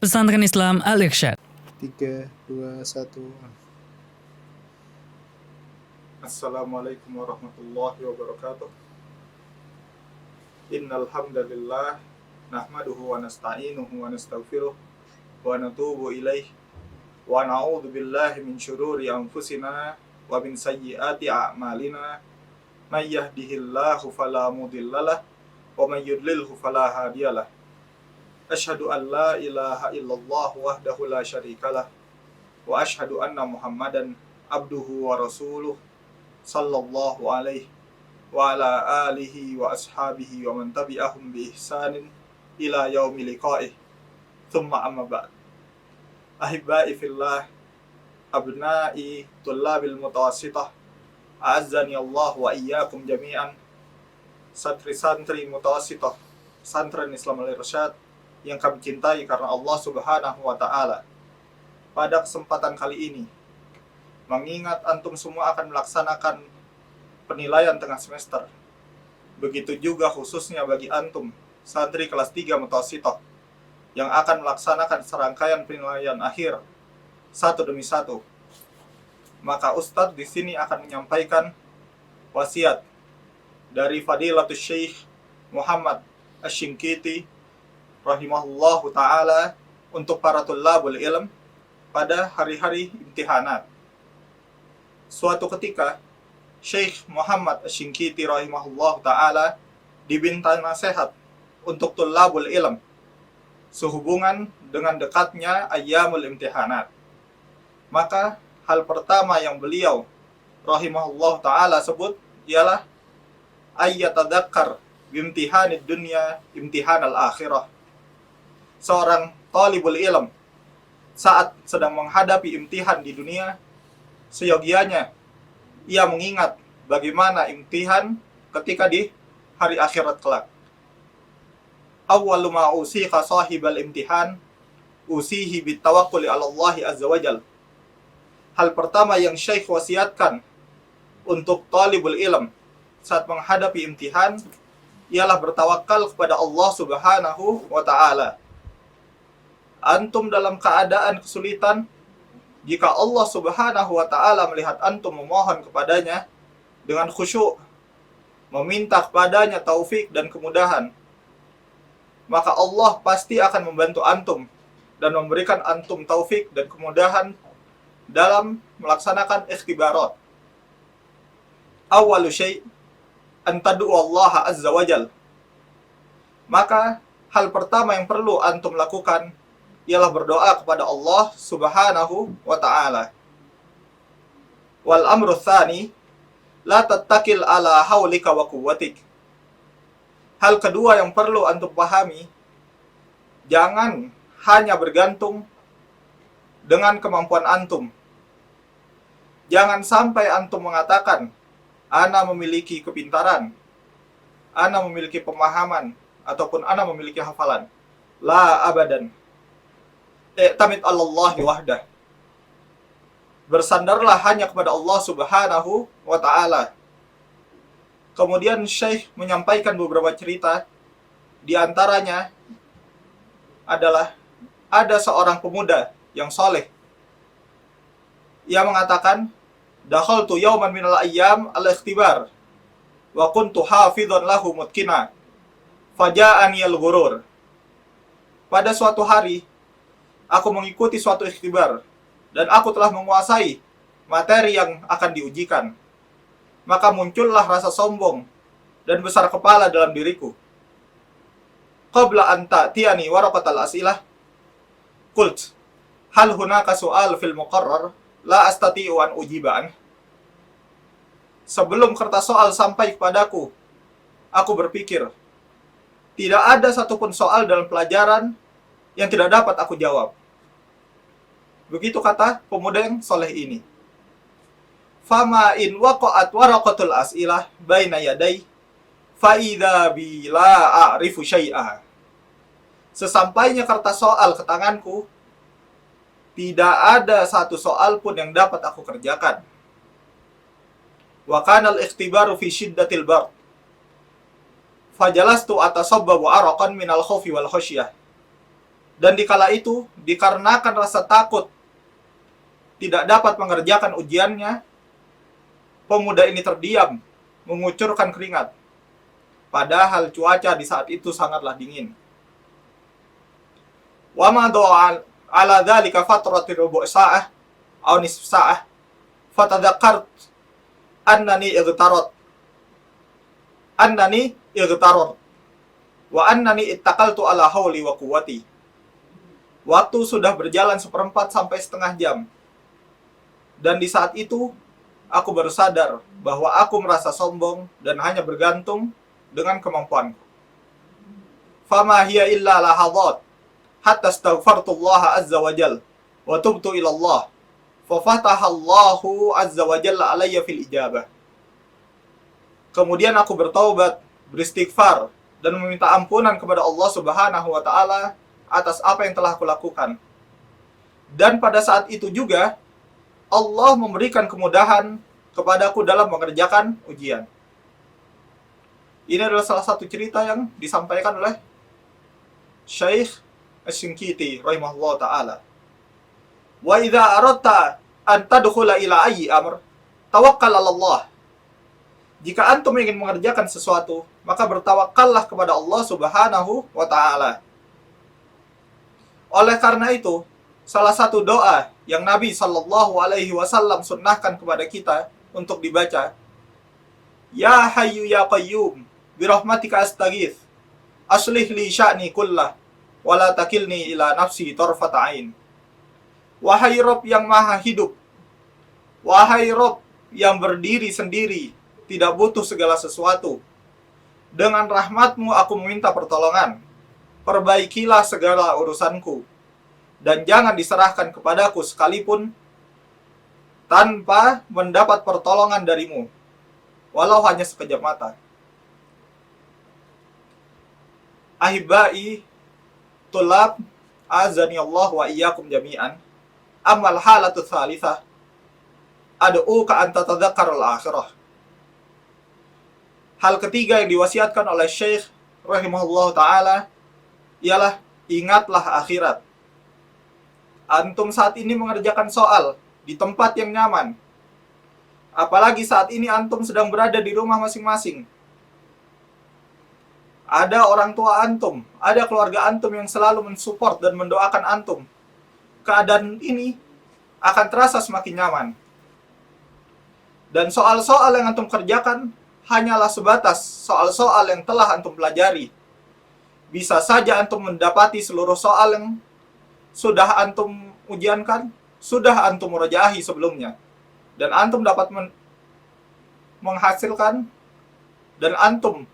Pesantren Islam Al-Irsyad. 3, 2, 1. Assalamualaikum warahmatullahi wabarakatuh. Innal hamdalillah nahmaduhu wa nasta'inuhu wa nastaghfiruh wa natubu ilaih wa na'udzu billahi min syururi anfusina wa min sayyiati a'malina may yahdihillahu fala mudhillalah wa may yudlilhu fala hadiyalah. Asyhadu an la ilaha illallah wahdahu la syarikalah wa asyhadu anna Muhammadan abduhu wa rasuluh sallallahu alaihi wa ala alihi wa ashabihi wa man tabi'ahum bi ihsanin ila yaumil liqa'ih. Thumma amma ba'd. Ahibbai fillah, abna'i tullabil mutawassithah, a'azzani Allah wa iyyakum jami'an. Santri-santri mutawassithah Pesantren Islam Al-Irsyad yang kami cintai karena Allah Subhanahu wa ta'ala. Pada kesempatan kali ini, mengingat antum semua akan melaksanakan penilaian tengah semester, begitu juga khususnya bagi antum santri kelas 3 mutawassithah yang akan melaksanakan serangkaian penilaian akhir satu demi satu, maka Ustadz di sini akan menyampaikan wasiat dari Fadilatul Syekh Muhammad Asy-Shinqiti rahimahullahu ta'ala untuk para tullabul ilm pada hari-hari imtihanat. Suatu ketika, Syekh Muhammad Asy-Shinqiti rahimahullahu ta'ala diminta nasihat untuk tullabul ilm sehubungan dengan dekatnya ayyamul imtihanat. Maka hal pertama yang beliau rahimahullahu ta'ala sebut ialah ayyatadakkar bimtihanid dunya imtihanal akhirah. Seorang talibul ilm saat sedang menghadapi imtihan di dunia, seyogianya ia mengingat bagaimana imtihan ketika di hari akhirat kelak. Awwalu ma usiqa sahibal imtihan usihi bitawakkuli 'ala Allah azza wajal. Hal pertama yang Syekh wasiatkan untuk talibul ilm saat menghadapi imtihan ialah bertawakal kepada Allah Subhanahu wa ta'ala. Antum dalam keadaan kesulitan, jika Allah Subhanahu wa ta'ala melihat antum memohon kepadanya dengan khusyuk, meminta kepadanya taufik dan kemudahan, maka Allah pasti akan membantu antum dan memberikan antum taufik dan kemudahan dalam melaksanakan ikhtibarat. Awwalu syai' an tad'u Allah azza wajal. Maka hal pertama yang perlu antum lakukan ialah berdoa kepada Allah Subhanahu wa ta'ala. Wal amru tsani la tattakil ala haulika wa quwwatik. Hal kedua yang perlu antum pahami, jangan hanya bergantung dengan kemampuan antum. Jangan sampai antum mengatakan, ana memiliki kepintaran, ana memiliki pemahaman, ataupun ana memiliki hafalan. La abadan. I'tamid 'alallahi wahdah. Bersandarlah hanya kepada Allah Subhanahu wa ta'ala. Kemudian Syekh menyampaikan beberapa cerita. Di antaranya adalah ada seorang pemuda yang soleh. Ia mengatakan, dakhaltu yawman minal ayyam al-ikhtibar wa kuntu hafidhan lahu mutkina faja'ani al-ghurur. Pada suatu hari, aku mengikuti suatu ikhtibar dan aku telah menguasai materi yang akan diujikan. Maka muncullah rasa sombong dan besar kepala dalam diriku. Qabla an ta'tiyani waraqatal as'ilah qult hal hunaka su'al fil muqarrar la astati'u an ujiban. Sebelum kertas soal sampai kepadaku, aku berpikir, tidak ada satupun soal dalam pelajaran yang tidak dapat aku jawab. Begitu kata pemuda yang soleh ini. Fama in waqa'at waraqatul as'ilah baina yaday fa idza bi la a'rifu syai'a. Sesampainya kertas soal ke tanganku, tidak ada satu soal pun yang dapat aku kerjakan. Wa kana al-ikhtibaru fi shiddatil bar. Fajalastu atasabbabu araqan minal khawfi wal khasyah. Dan dikala itu, dikarenakan rasa takut tidak dapat mengerjakan ujiannya, pemuda ini terdiam, mengucurkan keringat. Padahal cuaca di saat itu sangatlah dingin. Wa ma do'a ala dzalika fatrati rubu' sa'ah aw nisf sa'ah fatadzakkart annani igtarat wa annani ittaqaltu ala hauli wa quwwati. Waktu sudah berjalan 1/4 sampai setengah jam. Dan di saat itu aku baru sadar bahwa aku merasa sombong dan hanya bergantung dengan kemampuanku. Fama hiya illa lahadhat hatta astaghfartullah azza wa jalla wa tubtu ila Allah. Fa fataha Allahu azza wa jalla alayya fil ijabah. Kemudian aku bertaubat, beristighfar dan meminta ampunan kepada Allah Subhanahu wa taala atas apa yang telah aku lakukan. Dan pada saat itu juga Allah memberikan kemudahan kepadaku dalam mengerjakan ujian. Ini adalah salah satu cerita yang disampaikan oleh Syekh Asy-Shinqiti rahimahullah ta'ala. Wa idza aradta an tadkhula ila ayyi amr, tawakkal 'ala Allah. Jika antum ingin mengerjakan sesuatu, maka bertawakallah kepada Allah Subhanahu wa ta'ala. Oleh karena itu, salah satu doa yang Nabi sallallahu alaihi wasallam sunnahkan kepada kita untuk dibaca, Ya Hayyu Ya Qayyum, birahmatika astaghits, aslih li sya'ni kullah, wa la takilni ila nafsi tarfata ain. Wahai Rabb yang maha hidup, wahai Rabb yang berdiri sendiri, tidak butuh segala sesuatu. Dengan rahmat-Mu aku meminta pertolongan. Perbaikilah segala urusanku. Dan jangan diserahkan kepadaku sekalipun tanpa mendapat pertolongan dari-Mu. Walau hanya sekejap mata. Ahibai, tulab, azani Allah wa iyyakum jami'an. Amal halatu tsalitsah. Ad'uka an tatadzakkarul akhirah. Hal ketiga yang diwasiatkan oleh Syekh rahimahullah ta'ala ialah ingatlah akhirat. Antum saat ini mengerjakan soal di tempat yang nyaman. Apalagi saat ini antum sedang berada di rumah masing-masing. Ada orang tua antum, ada keluarga antum yang selalu mensupport dan mendoakan antum. Keadaan ini akan terasa semakin nyaman. Dan soal-soal yang antum kerjakan hanyalah sebatas soal-soal yang telah antum pelajari. Bisa saja antum mendapati seluruh soal yang sudah antum ujiankan, sudah antum murajaahi sebelumnya. Dan antum dapat menghasilkan dan antum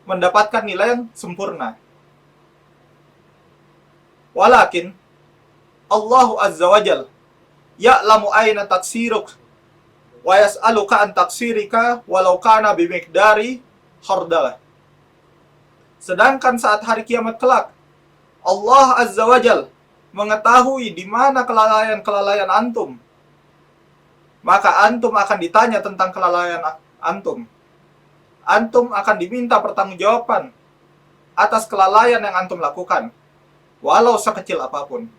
mendapatkan nilai yang sempurna. Walakin Allah Azza wa Jal ya'lamu aina taksiruk wa yas'aluka an taksirika walau kana bimiqdari khardalah. Sedangkan saat hari kiamat kelak, Allah Azza wa Jal mengetahui di mana kelalaian-kelalaian antum. Maka antum akan ditanya tentang kelalaian antum. Antum akan diminta pertanggungjawaban atas kelalaian yang antum lakukan, walau sekecil apapun.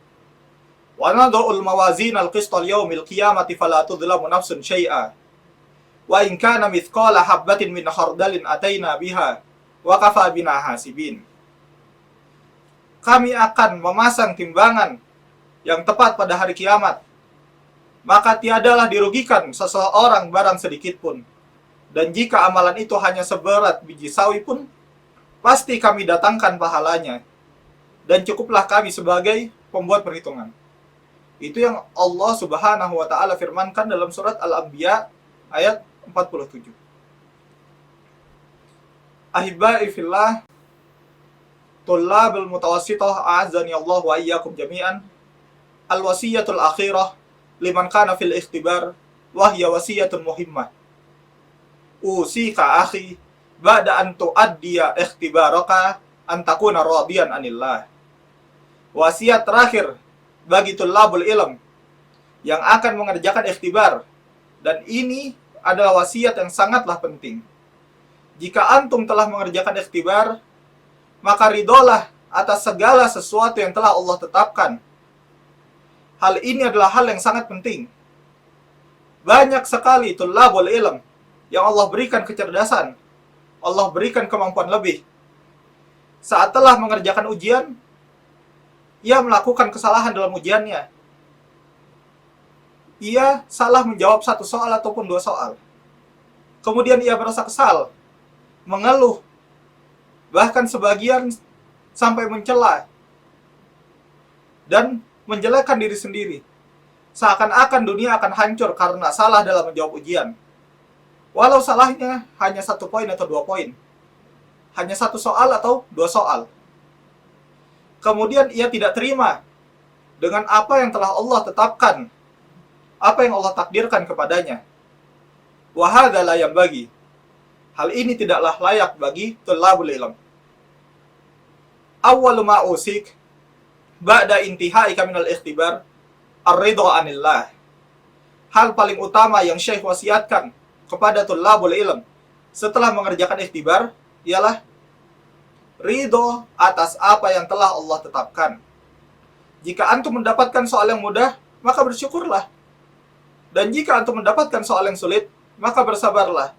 Wa nad'ul mawazin al-qistal yaumil qiyamati fala tudlamu nafsun syai'a. Wa in kana mithqala habbatin min khardalin ataina biha wa kafa bina hasibin. Kami akan memasang timbangan yang tepat pada hari kiamat. Maka tiadalah dirugikan seseorang barang sedikit pun. Dan jika amalan itu hanya seberat biji sawi pun, pasti kami datangkan pahalanya. Dan cukuplah kami sebagai pembuat perhitungan. Itu yang Allah Subhanahu wa ta'ala firmankan dalam surat Al-Anbiya ayat 47. Ahibai fillah, tullabul mutawassithah, a'azzani Allah wa iyyakum jami'an. Al-wasiyatul akhirah liman kana fil ikhtibar wa hiya wasiyatun muhimmah. Usika akhi ba'da an tu'addiya ikhtibaraka an takuna radiyan anillah. Wasiat terakhir bagi tulabul ilm yang akan mengerjakan ikhtibar, dan ini adalah wasiat yang sangatlah penting. Jika antum telah mengerjakan ikhtibar, maka ridolah atas segala sesuatu yang telah Allah tetapkan. Hal ini adalah hal yang sangat penting. Banyak sekali tullabul ilm yang Allah berikan kecerdasan, Allah berikan kemampuan lebih. Saat telah mengerjakan ujian, ia melakukan kesalahan dalam ujiannya. Ia salah menjawab satu soal ataupun dua soal. Kemudian ia merasa kesal, mengeluh, bahkan sebagian sampai mencela dan menjelekkan diri sendiri. Seakan-akan dunia akan hancur karena salah dalam menjawab ujian. Walau salahnya hanya 1 poin atau 2 poin. Hanya 1 soal atau 2 soal. Kemudian ia tidak terima dengan apa yang telah Allah tetapkan, apa yang Allah takdirkan kepadanya. Wa hadza la yanbaghi. Hal ini tidaklah layak bagi tullabul ilm. Awwalu ma usik ba'da intihaika minal ikhtibar ar-ridha 'anillah. Hal paling utama yang Syekh wasiatkan kepada tullabul ilm setelah mengerjakan ikhtibar ialah ridho atas apa yang telah Allah tetapkan. Jika antum mendapatkan soal yang mudah, maka bersyukurlah. Dan jika antum mendapatkan soal yang sulit, maka bersabarlah.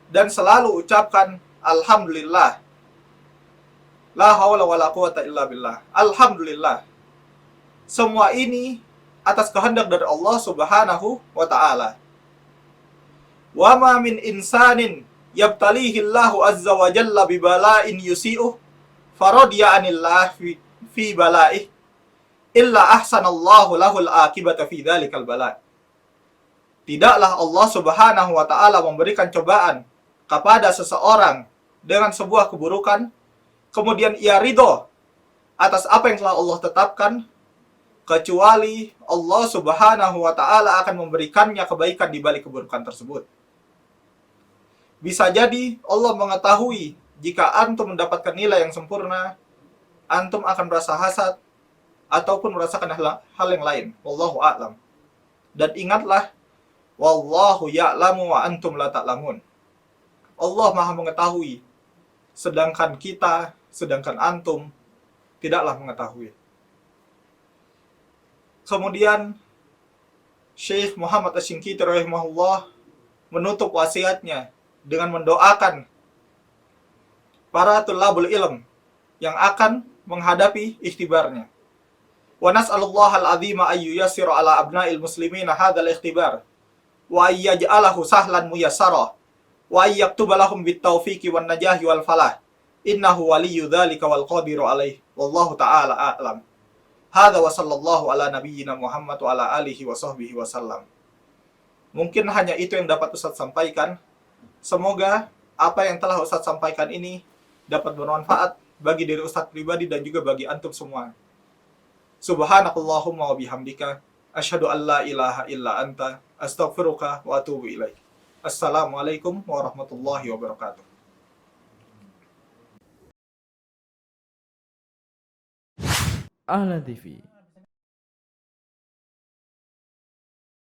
Dan selalu ucapkan alhamdulillah. La haula wala quwata illa billah. Alhamdulillah. Semua ini atas kehendak dari Allah Subhanahu wa taala. Wa ma min insanin yabtalihi Allahu azza wa jalla bi bala'in yusi'uh faradiya 'anillah fi bala'ih illa ahsanallahu lahul akibata fi dzalikal bala'. Tidaklah Allah Subhanahu wa taala memberikan cobaan kepada seseorang dengan sebuah keburukan, kemudian ia ridho atas apa yang telah Allah tetapkan, kecuali Allah Subhanahu wa taala akan memberikannya kebaikan di balik keburukan tersebut. Bisa jadi Allah mengetahui jika antum mendapatkan nilai yang sempurna, antum akan merasa hasad ataupun merasakan hal yang lain. Wallahu a'lam. Dan ingatlah, wallahu ya'lamu wa antum la ta'lamun. Allah Maha mengetahui, sedangkan antum tidaklah mengetahui. Kemudian Syekh Muhammad Asy-Shinqiti rahimahullah menutup wasiatnya dengan mendoakan para tullabul ilm yang akan menghadapi ikhtibarnya. Wa nas'alullaha al-'azima ay yuyassira 'ala abna'il muslimina hadzal ikhtibar wa ay yaj'alahu sahlan muyassara wa ay yaktuba lahum bit taufiqi wan najahi wal falah. Innahu waliyyu dzalika wal qadiru 'alaihi. Wallahu ta'ala a'lam. Hadza wa sallallahu ala nabiyyina Muhammad wa ala alihi wa sahbihi wasallam. Mungkin hanya itu yang dapat Ustaz sampaikan. Semoga apa yang telah Ustaz sampaikan ini dapat bermanfaat bagi diri Ustaz pribadi dan juga bagi antum semua. Subhanakallahumma wa bihamdika asyhadu an la ilaha illa anta astaghfiruka wa atubu ilaik. Assalamualaikum warahmatullahi wabarakatuh. Ahlan TV,